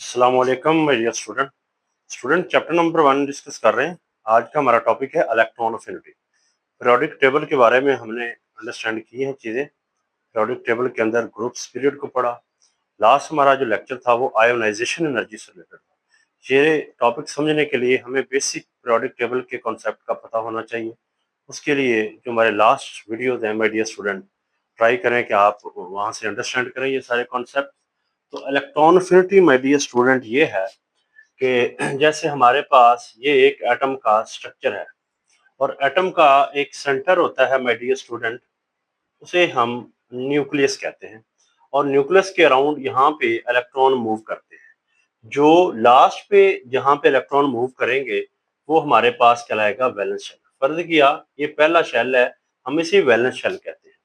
अस्सलाम वालेकुम my dear student chapter number 1 discuss कर रहे हैं। आज का हमारा टॉपिक है इलेक्ट्रॉन अफिनिटी। पीरियोडिक टेबल के बारे में हमने अंडरस्टैंड की हैं चीज़ें। पीरियोडिक टेबल के अंदर ग्रुप्स पीरियड को पढ़ा। लास्ट हमारा जो लेक्चर था वो आयोनाइजेशन एनर्जी से रिलेटेड था। ये टॉपिक समझने के लिए हमें बेसिक पीरियोडिक टेबल के कॉन्सेप्ट का पता होना चाहिए। उसके लिए जो हमारे लास्ट वीडियोज हैं माय डियर स्टूडेंट, ट्राई करें कि आप वहाँ से अंडरस्टैंड करें ये सारे कॉन्सेप्ट। तो electron affinity my dear student ये है कि जैसे हमारे पास ये एक एटम का स्ट्रक्चर है और एटम का एक सेंटर होता है माय डियर स्टूडेंट, उसे हम न्यूक्लियस कहते हैं। और न्यूक्लियस के अराउंड यहाँ पे इलेक्ट्रॉन मूव करते हैं। जो लास्ट पे जहाँ पे इलेक्ट्रॉन मूव करेंगे वो हमारे पास कहलाएगा वैलेंस शेल। फर्ज किया ये पहला शेल है, हम इसे वैलेंस शेल कहते हैं।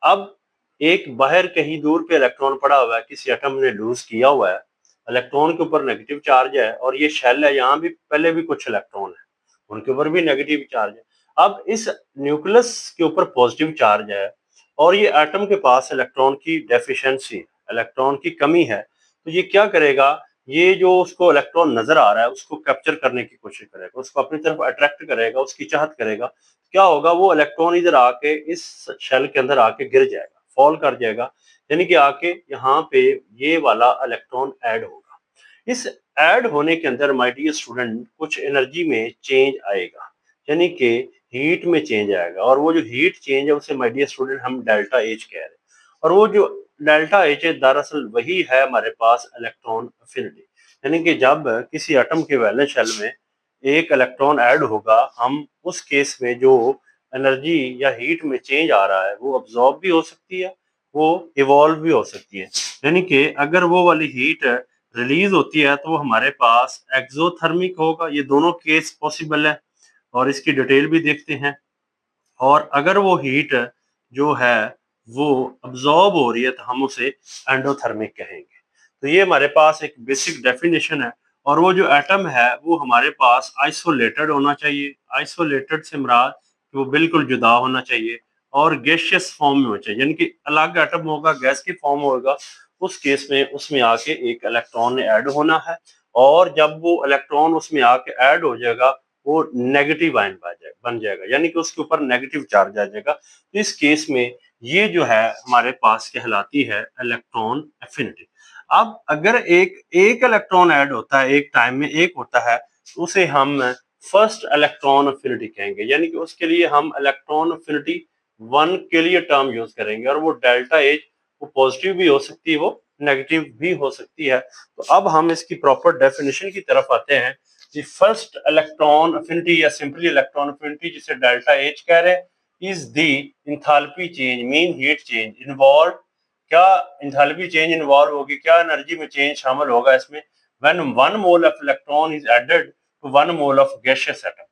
अब एक बाहर कहीं दूर पे इलेक्ट्रॉन पड़ा हुआ है, किसी एटम ने लूज किया हुआ है, इलेक्ट्रॉन के ऊपर नेगेटिव चार्ज है और ये शेल है, यहाँ भी पहले भी कुछ इलेक्ट्रॉन है, उनके ऊपर भी नेगेटिव चार्ज है। अब इस न्यूक्लियस के ऊपर पॉजिटिव चार्ज है और ये एटम के पास इलेक्ट्रॉन की डेफिशिएंसी, इलेक्ट्रॉन की कमी है। तो ये क्या करेगा, ये जो उसको इलेक्ट्रॉन नजर आ रहा है उसको कैप्चर करने की कोशिश करेगा, उसको अपनी तरफ अट्रैक्ट करेगा, उसकी चाहत करेगा। क्या होगा, वो इलेक्ट्रॉन इधर आके इस शेल के अंदर आके गिर जाएगा, फॉल कर जाएगा, यानी कि आके यहाँ पे ये वाला इलेक्ट्रॉन ऐड होगा। इस ऐड होने के अंदर माय डियर स्टूडेंट कुछ एनर्जी में चेंज आएगा, यानी कि हीट में चेंज आएगा। और वो जो हीट चेंज है उसे माय डियर स्टूडेंट हम डेल्टा एच कह रहे हैं। और वो जो डेल्टा एच है दरअसल वही है हमारे पास इलेक्ट्रॉन अफिनिटी, यानी कि जब किसी एटम के वैलेंस शेल में एक इलेक्ट्रॉन ऐड होगा, हम उस केस में जो एनर्जी या हीट में चेंज आ रहा है वो अब्सॉर्ब भी हो सकती है, वो इवॉल्व भी हो सकती है। यानी कि अगर वो वाली हीट रिलीज होती है तो वो हमारे पास एक्सोथर्मिक होगा। ये दोनों केस पॉसिबल है और इसकी डिटेल भी देखते हैं। और अगर वो हीट जो है वो अब्सॉर्ब हो रही है तो हम उसे एंडोथर्मिक कहेंगे। तो ये हमारे पास एक बेसिक डेफिनेशन है। और वो जो एटम है वो हमारे पास आइसोलेटेड होना चाहिए। आइसोलेटेड से मुराद वो बिल्कुल जुदा होना चाहिए और गैसियस फॉर्म में होना चाहिए, यानी कि अलग एटम होगा, गैस की फॉर्म होगा। उस केस में उसमें आके एक इलेक्ट्रॉन ने ऐड होना है और जब वो इलेक्ट्रॉन उसमें आके ऐड हो जाएगा वो नेगेटिव आयन बन जाएगा, यानी कि उसके ऊपर नेगेटिव चार्ज आ जाएगा। तो इस केस में ये जो है हमारे पास कहलाती है इलेक्ट्रॉन एफिनिटी। अब अगर एक एक इलेक्ट्रॉन ऐड होता है, एक टाइम में एक होता है, तो उसे हम फर्स्ट इलेक्ट्रॉन एफिनिटी कहेंगे, यानी कि उसके लिए हम इलेक्ट्रॉन एफिनिटी 1 के लिए टर्म यूज करेंगे। और वो डेल्टा एच वो पॉजिटिव भी हो सकती है, वो नेगेटिव भी हो सकती है। तो अब हम इसकी प्रॉपर डेफिनेशन की तरफ आते हैं। The first electron affinity या simply electron affinity जिसे डेल्टा एच कह रहे हैं is the enthalpy change, mean heat change involved। क्या enthalpy change इन्वॉल्व होगी, क्या एनर्जी में चेंज शामिल होगा इसमें? when 1 mole of electron is added to 1 mole of gaseous atom।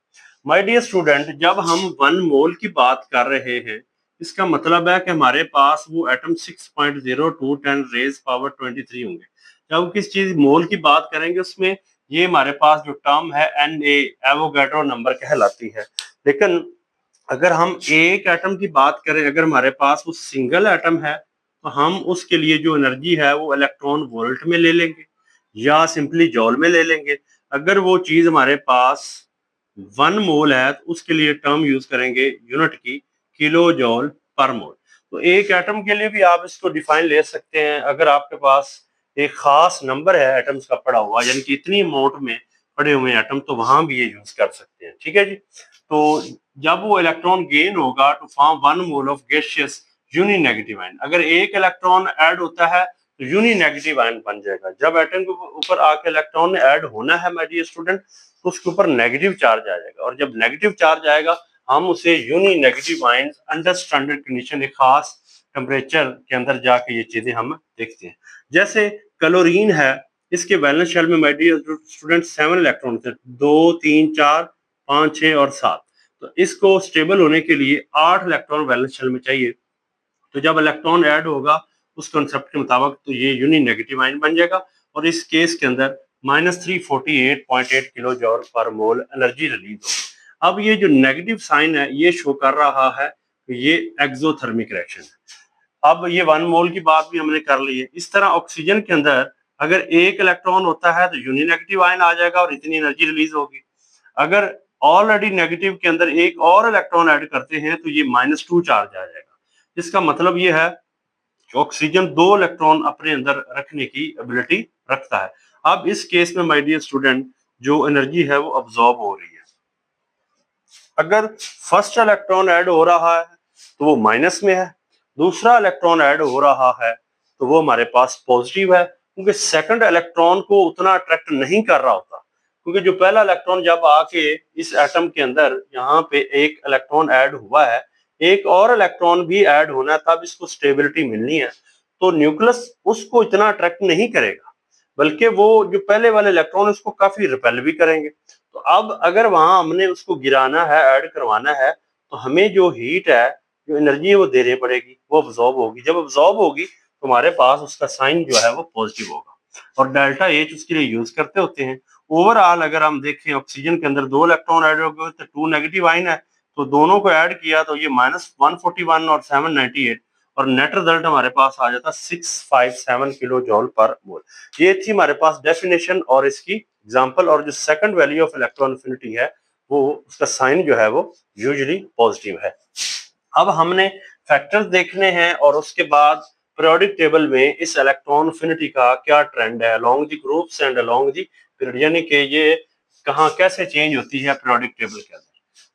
my dear student, जब हम 1 मोल की बात कर रहे हैं इसका मतलब है कि हमारे पास वो एटम 6.02 10 रेज पावर 23 होंगे। जब किस चीज मोल की बात करेंगे उसमें ये हमारे पास जो टर्म है एन ए एवोगैड्रो नंबर कहलाती है। लेकिन अगर हम एक एटम की बात करें, अगर हमारे पास वो सिंगल एटम है तो हम उसके लिए जो एनर्जी है वो इलेक्ट्रॉन वोल्ट में ले लेंगे या सिंपली जॉल में ले लेंगे। अगर वो चीज हमारे पास 1 मोल है तो उसके लिए टर्म यूज करेंगे यूनिट की, किलो जॉल पर मोल। तो एक एटम के लिए भी आप इसको डिफाइन ले सकते हैं। अगर आपके पास एक खास नंबर है एटम्स का पड़ा हुआ, यानी कि इतनी अमाउंट में पड़े हुए एटम, तो वहां भी ये यूज कर सकते हैं। ठीक है जी। तो जब वो इलेक्ट्रॉन गेन होगा to form 1 mole of gaseous uni negative ion, अगर एक इलेक्ट्रॉन ऐड होता है तो यूनि नेगेटिव आयन बन जाएगा। जब एटम के ऊपर आके इलेक्ट्रॉन ने ऐड होना है माय डियर स्टूडेंट, तो उसके ऊपर नेगेटिव चार्ज आ जाएगा और जब नेगेटिव चार्ज आएगा हम उसे uni negative ion under standard condition, एक खास टेम्परेचर के अंदर जाके ये चीजें हम देखते हैं। जैसे क्लोरीन है, इसके वैलेंस शेल में माय डियर स्टूडेंट 7 इलेक्ट्रॉन थे, 2 3 4 5 6 और 7। तो इसको स्टेबल होने के लिए 8 इलेक्ट्रॉन वैलेंस शेल में चाहिए। तो जब इलेक्ट्रॉन ऐड होगा उस कंसेप्ट के मुताबिक तो ये यूनि नेगेटिव आयन बन जाएगा और इस केस के अंदर -348.8 किलो जॉल पर मोल एनर्जी रिलीज होगी। अब ये जो नेगेटिव साइन है ये शो कर रहा है कि ये एक्सोथर्मिक रिएक्शन है। अब ये 1 मोल की बात भी हमने कर ली है। इस तरह ऑक्सीजन के अंदर अगर एक इलेक्ट्रॉन होता है तो यूनिनेगेटिव आयन आ जाएगा और इतनी एनर्जी रिलीज होगी। अगर ऑलरेडी नेगेटिव के अंदर एक और इलेक्ट्रॉन ऐड करते हैं तो ये -2 चार्ज आ जाएगा। इसका मतलब ये है कि ऑक्सीजन 2 इलेक्ट्रॉन अपने अंदर रखने की एबिलिटी रखता है। अब इस केस में माय डियर स्टूडेंट जो एनर्जी है वो अब्सॉर्ब हो रही है। अगर फर्स्ट इलेक्ट्रॉन ऐड हो रहा है तो वो माइनस में है, दूसरा इलेक्ट्रॉन ऐड हो रहा है तो वो हमारे पास पॉजिटिव है, क्योंकि सेकंड इलेक्ट्रॉन को उतना अट्रैक्ट नहीं कर रहा होता, क्योंकि जो पहला इलेक्ट्रॉन जब आके इस एटम के अंदर यहाँ पे एक इलेक्ट्रॉन ऐड हुआ है, एक और इलेक्ट्रॉन भी ऐड होना है, तब इसको स्टेबिलिटी मिलनी है, तो न्यूक्लियस उसको इतना अट्रैक्ट नहीं करेगा, बल्कि वो जो पहले वाले इलेक्ट्रॉन उसको काफी रिपेल भी करेंगे। तो अब अगर वहां हमने उसको गिराना है, ऐड करवाना है, तो हमें जो हीट है, जो एनर्जी है वो देनी पड़ेगी, वो अब्सॉर्ब होगी। जब अब्सॉर्ब होगी तो हमारे पास उसका साइन जो है वो पॉजिटिव होगा, और डेल्टा एच उसके लिए यूज करते होते हैं। ओवरऑल अगर हम देखें ऑक्सीजन के अंदर 2 इलेक्ट्रॉन ऐड हो गए तो 2 नेगेटिव आइन है, तो दोनों को ऐड किया तो ये -141 और 798, और नेट रिजल्ट हमारे पास आ जाता 657 किलो जॉल पर मोल। ये थी हमारे पास डेफिनेशन और इसकी एग्जांपल, और जो second value of electron affinity है वो उसका साइन जो है वो यूजुअली पॉजिटिव है। अब हमने फैक्टर्स देखने हैं और उसके बाद पीरियोडिक टेबल में इस इलेक्ट्रॉन एफिनिटी का क्या ट्रेंड है along the groups and along the period, यानी कि ये कहाँ कैसे चेंज होती है पीरियोडिक टेबल के अंदर।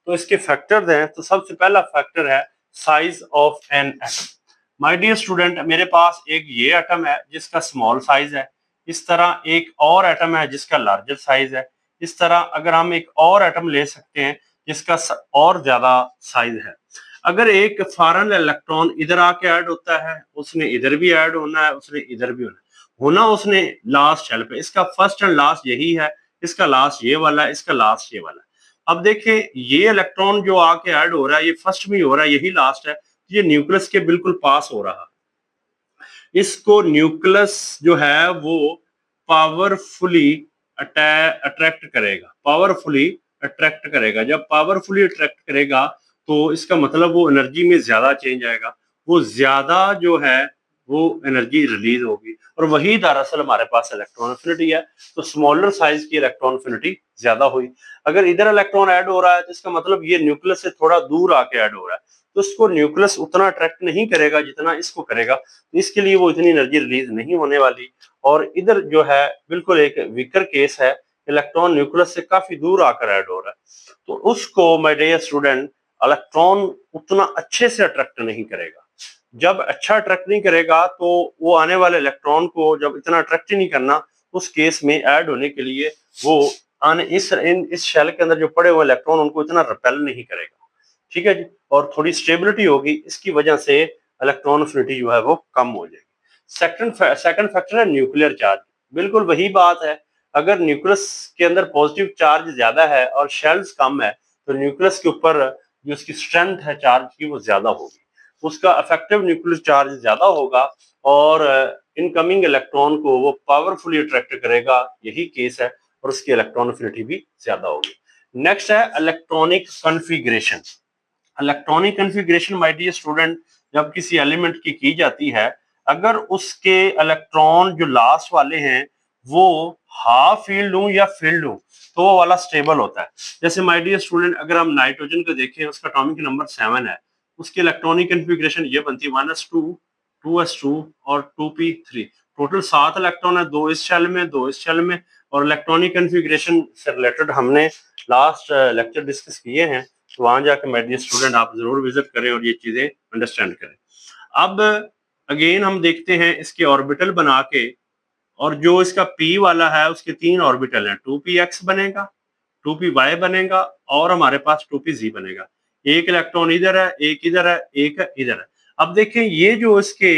तो इसके फैक्टर्स हैं, तो सबसे पहला फैक्टर है size of an atom. My dear student, मेरे पास एक ये एटम है जिसका स्मॉल साइज है, इस तरह एक और एटम है जिसका लार्जर साइज है, इस तरह अगर हम एक और एटम ले सकते हैं जिसका और ज्यादा साइज है। अगर एक फॉरेन इलेक्ट्रॉन इधर आके ऐड होता है, उसने इधर भी ऐड होना है, उसने इधर भी होना उसने लास्ट शेल पे, इसका फर्स्ट एंड लास्ट यही है, इसका लास्ट ये वाला है, इसका लास्ट ये वाला है। अब देखिए ये इलेक्ट्रॉन जो आके ऐड हो रहा है, ये फर्स्ट में हो रहा है, यही लास्ट है, ये न्यूक्लियस के बिल्कुल पास हो रहा है। इसको न्यूक्लियस जो है वो पावरफुली अट्रैक्ट करेगा, पावरफुली अट्रैक्ट करेगा। जब पावरफुली अट्रैक्ट करेगा तो इसका मतलब वो एनर्जी में ज्यादा चेंज आएगा, वो ज्यादा जो है वो एनर्जी रिलीज होगी, और वही दरअसल हमारे पास इलेक्ट्रॉन एफिनिटी है। तो स्मॉलर साइज की इलेक्ट्रॉन एफिनिटी ज्यादा हुई। अगर इधर इलेक्ट्रॉन ऐड हो रहा है तो इसका मतलब ये न्यूक्लियस से थोड़ा दूर आके ऐड हो रहा है, तो इसको न्यूक्लियस उतना अट्रैक्ट नहीं करेगा जितना इसको करेगा, तो इसके लिए वो इतनी एनर्जी रिलीज नहीं होने वाली। और इधर जो है बिल्कुल एक वीकर केस है, इलेक्ट्रॉन न्यूक्लियस से काफी दूर आकर ऐड हो रहा है, तो उसको माय डियर स्टूडेंट इलेक्ट्रॉन उतना अच्छे से अट्रैक्ट नहीं करेगा। जब अच्छा अट्रैक्ट नहीं करेगा तो वो आने वाले इलेक्ट्रॉन को जब इतना अट्रैक्ट ही नहीं करना, उस केस में ऐड होने के लिए वो आने इस शेल के अंदर जो पड़े हुए इलेक्ट्रॉन उनको इतना रिपेल नहीं करेगा, ठीक है जी, और थोड़ी स्टेबिलिटी होगी, इसकी वजह से इलेक्ट्रॉन एफिनिटी जो है वो कम हो जाएगी। सेकंड फैक्टर है न्यूक्लियर चार्ज। बिल्कुल वही बात है, अगर न्यूक्लियस के अंदर पॉजिटिव चार्ज ज्यादा है और शेल्स कम है, तो न्यूक्लियस के ऊपर जो उसकी स्ट्रेंथ है चार्ज की वो ज्यादा होगी, उसका इफेक्टिव न्यूक्लियर चार्ज ज्यादा होगा, और इनकमिंग इलेक्ट्रॉन को वो पावरफुली अट्रैक्ट करेगा, यही केस है, और उसकी इलेक्ट्रॉन एफिनिटी भी ज्यादा होगी। नेक्स्ट है electronic configuration. Electronic configuration my dear student, जब किसी एलिमेंट की जाती है, अगर उसके इलेक्ट्रॉन जो लास्ट वाले हैं वो हाफ फील्ड हो या फील्ड हो तो वो वाला स्टेबल होता है। जैसे माय डियर स्टूडेंट, अगर हम नाइट्रोजन को देखें, उसका एटॉमिक नंबर 7 है, उसकी इलेक्ट्रॉनिक कॉन्फ़िगरेशन ये बनती है 1s2 2s2 और 2p3। टोटल 7 इलेक्ट्रॉन है, 2 इस शेल में, 2 इस शेल में, और इलेक्ट्रॉनिक कॉन्फ़िगरेशन से रिलेटेड हमने लास्ट लेक्चर डिस्कस किए हैं, तो वहां जाकर माय डियर स्टूडेंट आप जरूर विजिट करें और ये चीजें अंडरस्टैंड करें। अब अगेन हम देखते हैं इसके ऑर्बिटल बना के, और जो इसका p वाला है उसके 3 ऑर्बिटल हैं, 2px बनेगा, 2py बनेगा, और हमारे पास 2pz बनेगा। एक इलेक्ट्रॉन इधर है, एक इधर है, एक इधर है। अब देखें ये जो इसके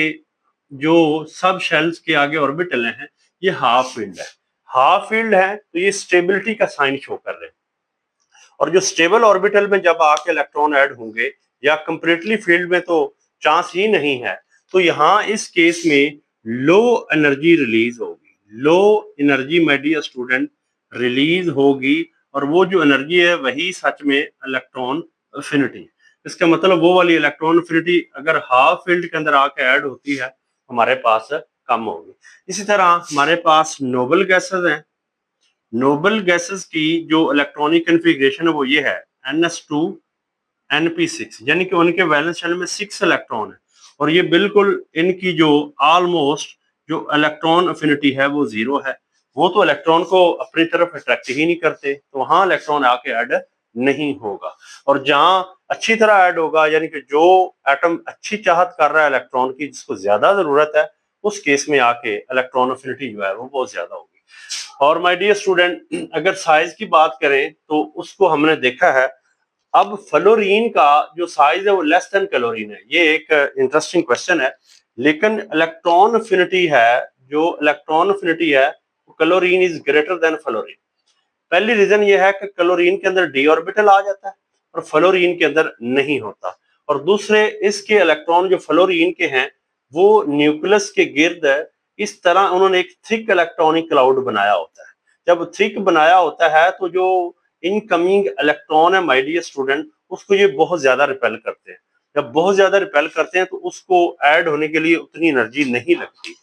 जो सब शेल्स के आगे ऑर्बिटल हैं, ये हाफ फील्ड है, हाफ फील्ड है, तो ये स्टेबिलिटी का साइन शो कर रहे हैं। और जो स्टेबल ऑर्बिटल में जब आके इलेक्ट्रॉन ऐड होंगे या कंप्लीटली फील्ड में तो चांस ही नहीं है, तो यहाँ इस केस में लो एनर्जी रिलीज होगी, low energy my dear student release होगी, और वो जो एनर्जी है वही सच में इलेक्ट्रॉन एफिनिटी। इसका मतलब वो वाली इलेक्ट्रॉन एफिनिटी अगर हाफ फील्ड के अंदर आके ऐड होती है, हमारे पास कम होगी। इसी तरह हमारे पास नोबल गैसेस हैं। नोबल गैसेस की जो इलेक्ट्रॉनिक कन्फिग्रेशन है वो ये है NS2 NP6, यानी कि उनके वैलेंस शेल में 6 इलेक्ट्रॉन है और ये बिल्कुल इनकी जो ऑलमोस्ट जो इलेक्ट्रॉन अफिनिटी है वो 0 है। वो तो इलेक्ट्रॉन को अपनी तरफ अट्रैक्ट ही नहीं करते, तो वहां इलेक्ट्रॉन आके ऐड नहीं होगा। और जहां अच्छी तरह ऐड होगा, यानी कि जो एटम अच्छी चाहत कर रहा है इलेक्ट्रॉन की, जिसको ज्यादा जरूरत है, उस केस में आके इलेक्ट्रॉन अफिनिटी जो है वो बहुत ज्यादा होगी। और माय डियर स्टूडेंट, अगर साइज की बात करें तो उसको हमने देखा है। अब फ्लोरीन का जो साइज है वो लेस देन क्लोरीन है। ये एक इंटरेस्टिंग क्वेश्चन है, लेकिन इलेक्ट्रॉन अफिनिटी है, जो इलेक्ट्रॉन अफिनिटी है, chlorine is greater than fluorine. पहली रीजन ये है कि क्लोरीन के अंदर डी ऑर्बिटल आ जाता है और फ्लोरीन के अंदर नहीं होता। और दूसरे, इसके इलेक्ट्रॉन जो फ्लोरीन के हैं वो न्यूक्लियस के गिर्द इस तरह उन्होंने एक थिक इलेक्ट्रॉनिक क्लाउड बनाया होता है। जब थिक बनाया होता है तो जो इनकमिंग इलेक्ट्रॉन है माय डियर स्टूडेंट, उसको ये बहुत ज्यादा रिपेल करते हैं। जब बहुत ज्यादा रिपेल करते हैं तो उसको ऐड होने के लिए उतनी एनर्जी नहीं लगती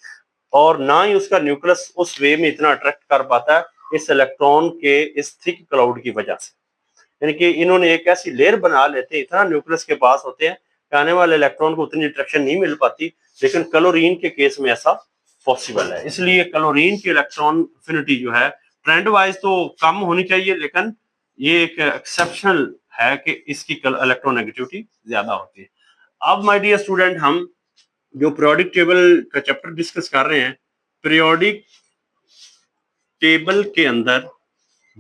और ना ही उसका न्यूक्लियस उस वे में इतना अट्रैक्ट कर पाता है इस इलेक्ट्रॉन के इस थिक क्लाउड की वजह से। यानी कि इन्होंने एक ऐसी लेयर बना लेते हैं, इतना न्यूक्लियस के पास होते हैं कि आने वाले इलेक्ट्रॉन को उतनी अट्रैक्शन नहीं मिल पाती। लेकिन क्लोरीन के केस में ऐसा पॉसिबल है, इसलिए क्लोरीन की इलेक्ट्रॉन अफिनिटी जो है ट्रेंड वाइज तो कम होनी चाहिए, लेकिन ये एक एक्सेप्शनल है कि इसकी इलेक्ट्रोनेगेटिविटी ज्यादा होती है। अब माय डियर स्टूडेंट, हम जो पीरियोडिक टेबल का चैप्टर डिस्कस कर रहे हैं, पीरियोडिक टेबल के अंदर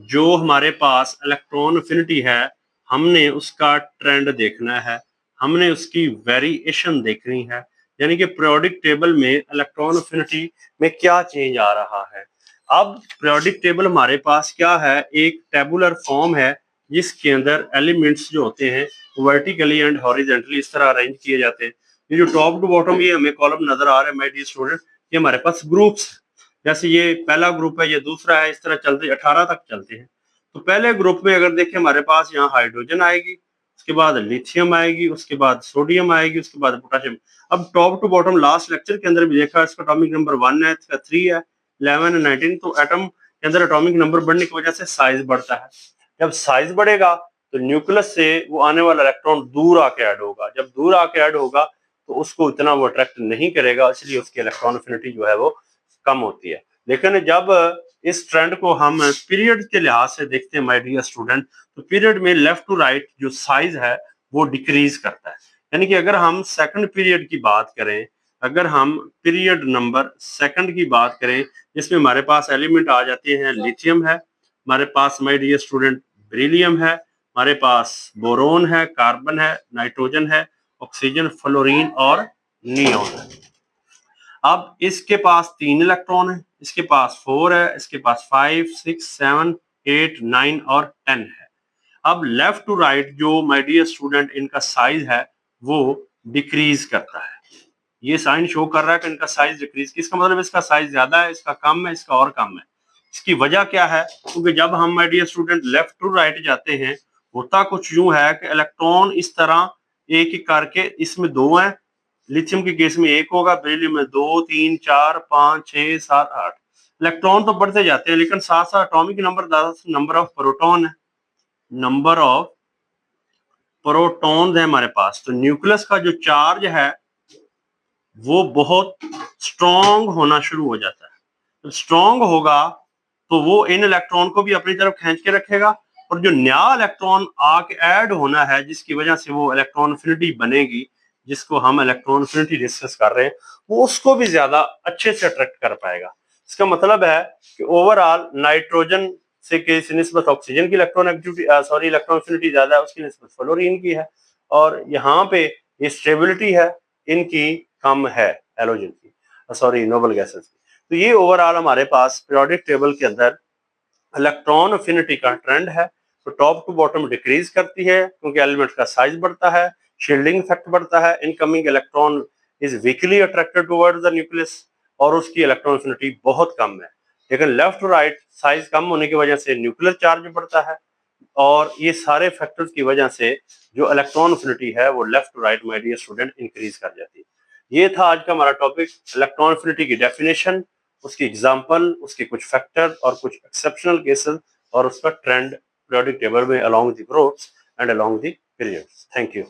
जो हमारे पास इलेक्ट्रॉन अफिनिटी है, हमने उसका ट्रेंड देखना है, हमने उसकी वेरिएशन देखनी है। यानी कि पीरियोडिक टेबल में इलेक्ट्रॉन अफिनिटी में क्या चेंज आ रहा है। अब पीरियोडिक टेबल हमारे पास क्या है, एक टेबुलर फॉर्म है जिसके अंदर एलिमेंट्स जो होते हैं वर्टिकली एंड हॉरिजॉन्टली इस तरह अरेंज किए जाते हैं। ये जो टॉप टू बॉटम ये हमें कॉलम नजर आ रहा है माय डियर स्टूडेंट, ये हमारे पास ग्रुप्स, जैसे ये पहला ग्रुप है, ये दूसरा है, इस तरह चलते 18 तक चलते हैं। तो पहले ग्रुप में अगर देखें हमारे पास यहाँ हाइड्रोजन आएगी, उसके बाद लिथियम आएगी, उसके बाद सोडियम आएगी, उसके बाद पोटेशियम। अब top to bottom last lecture के अंदर भी देखा, इसका एटॉमिक नंबर 1 है, इसका 3 है, 11 है, 19। तो एटम के अंदर एटॉमिक नंबर बढ़ने की वजह से साइज बढ़ता है। जब साइज बढ़ेगा तो न्यूक्लियस से वो आने वाला इलेक्ट्रॉन दूर आके ऐड होगा। जब दूर आके ऐड होगा तो उसको इतना वो अट्रैक्ट नहीं करेगा, इसलिए उसकी इलेक्ट्रॉन अफिनिटी जो है वो कम होती है। लेकिन जब इस ट्रेंड को हम पीरियड के लिहाज से देखते हैं माय डियर स्टूडेंट, तो पीरियड में लेफ्ट टू राइट जो साइज है वो डिक्रीज करता है। यानी कि अगर हम सेकंड पीरियड की बात करें, अगर हम पीरियड नंबर सेकंड की बात करें, जिसमें हमारे पास एलिमेंट आ जाते हैं, लिथियम है हमारे पास माय डियर स्टूडेंट, बेरिलियम है हमारे पास, बोरोन है, कार्बन है, नाइट्रोजन है, ऑक्सीजन, फ्लोरीन और नियोन है। अब इसके पास 3 इलेक्ट्रॉन है, इसके पास 4 है, इसके पास 5, 6, 7, 8, 9 और 10 है। अब लेफ्ट टू राइट जो माय डियर स्टूडेंट इनका साइज है वो डिक्रीज करता है। ये साइन शो कर रहा है कि इनका साइज डिक्रीज, इसका मतलब इसका साइज ज्यादा है, इसका कम है, इसका और कम है। इसकी वजह क्या है? क्योंकि जब हम my dear student left to right जाते हैं, होता कुछ यूं है कि इलेक्ट्रॉन इस तरह एक एक करके, इसमें 2 है, लिथियम के केस में 1 होगा, बेरिलियम में 2, 3, 4, 5, 6, 7, 8 इलेक्ट्रॉन तो बढ़ते जाते हैं, लेकिन साथ साथ atomic number number of proton है, नंबर ऑफ प्रोटॉन्स है हमारे पास। तो न्यूक्लियस का जो चार्ज है वो बहुत स्ट्रॉन्ग होना शुरू हो जाता है। तो स्ट्रॉन्ग होगा तो वो इन इलेक्ट्रॉन को भी अपनी तरफ खींच के रखेगा, और जो नया इलेक्ट्रॉन आके ऐड होना है, जिसकी वजह से वो इलेक्ट्रॉन अफिनिटी बनेगी, जिसको हम इलेक्ट्रॉन अफिनिटी डिस्कस कर रहे हैं, वो उसको भी ज्यादा अच्छे से अट्रैक्ट कर पाएगा। इसका मतलब है कि ओवरऑल नाइट्रोजन से के निस्बत ऑक्सीजन की इलेक्ट्रॉन अफिनिटी ज्यादा है, उसकी निस्बत फ्लोरीन की है, और यहाँ पे ये स्टेबिलिटी है इनकी कम है हैलोजन की, नोबल गैसेस की। तो ये ओवरऑल हमारे पास पीरियोडिक टेबल के अंदर इलेक्ट्रॉन अफिनिटी का ट्रेंड है। तो टॉप टू बॉटम डिक्रीज करती है क्योंकि एलिमेंट का साइज बढ़ता है, शील्डिंग इफेक्ट बढ़ता है, incoming electron is weekly attracted towards the nucleus, और उसकी इलेक्ट्रॉन अफिनिटी बहुत कम है। लेकिन लेफ्ट टू राइट साइज कम होने की वजह से न्यूक्लियर चार्ज बढ़ता है, और ये सारे फैक्टर्स की वजह से जो इलेक्ट्रॉन अफिनिटी है वो left to right my dear student increase कर जाती है। ये था आज का हमारा टॉपिक, इलेक्ट्रॉन एफिनिटी की डेफिनेशन, उसकी एग्जांपल, उसके कुछ फैक्टर और कुछ एक्सेप्शनल केसेस और उसका ट्रेंड पीरियोडिक टेबल में along the groups and along the periods. Thank you.